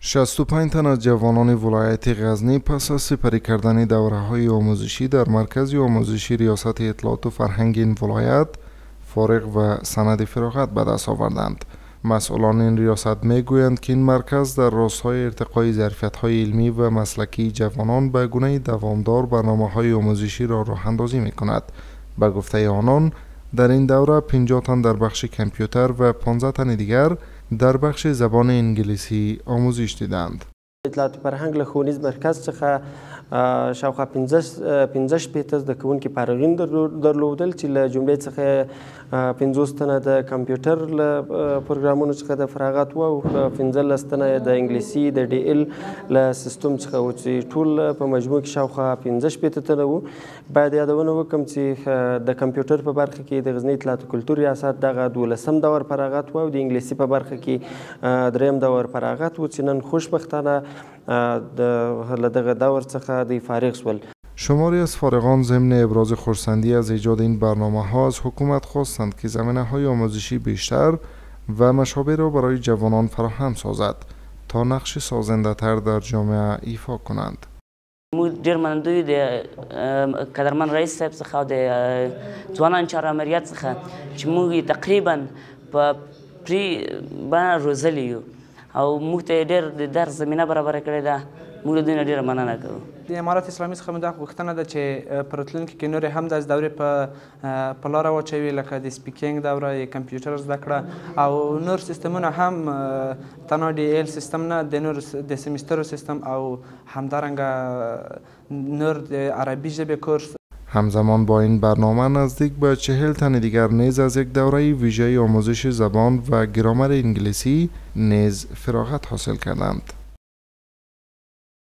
65 تن از جوانان ولایت غزنی پس از سپری کردن دوره‌های آموزشی در مرکز آموزشی ریاست اطلاعات و فرهنگ این ولایت فارغ و سند فراغت به دست آوردند. مسئولان این ریاست میگویند که این مرکز در راستای ارتقای ظرفیت‌های علمی و مسلکی جوانان به گونه دوامدار برنامه‌های آموزشی را راه اندازی می‌کند. به گفته آنان در این دوره 50 تن در بخش کامپیوتر و 15 تن دیگر در بخش زبان انگلیسی آموزش دیدند. اطلاعات فرهنګ له ښوونیز مرکز څخه شاوخوا 15 شپېته زده کوونکي فارغین درلودل چې له جملې څخه 50 تنه د کمپیوټر له پروګرامونو څخه د فراغت وو او 15 تنه د انګلیسي د ډي ال له سیستم څخه وو چې ټول په مجموع کې شاوخوا 15 شپېته تنه وو. باید یادونه وکړم چې د کمپیوټر په برخه کې د غزنی اطلاعات او کلتور ریاست دغه 12م دور فراغت وو او د انګلیسي په برخه کې دریم دور فراغت وو چې نن خوشبختانه له دغه دور څخه دی فارغ شول. شماری از فارغان ضمن ابراز خرسندی از ایجاد این برنامه‌ها از حکومت خواستند که زمینه‌های آموزشی بیشتر و مشابه را برای جوانان فراهم سازد تا نقش سازنده‌تر در جامعه ایفا کنند. موږ ډېر منندوی د قدرمن رئیس صاحب څخه او د ځوانانو چارو امریت څخه چې موږ تقریبا په پرې باندې روزلي یو او موږ ته ډېر د درس زمینه برابره کړې ده. موږ له دوی نه ډېره مننه کوو. د امارات اسلامي څخه مو دا غوښتنه ده چې په راتلونکي کې نورې هم داسې دورې په لاره واچوي لکه د سپیکینګ دوره، کمپیوټر زده کړه او نور سیستمونه هم تنها ډي ال سیستم نه د نور د سیمیسترو سیستم او همدارنګه نور د عربي ژبې کورس. همزمان با این برنامه نزدیک به 40 تن دیگر نیز از یک دوره ویژه آموزش زبان و گرامر انگلیسی نیز فراغت حاصل کردند.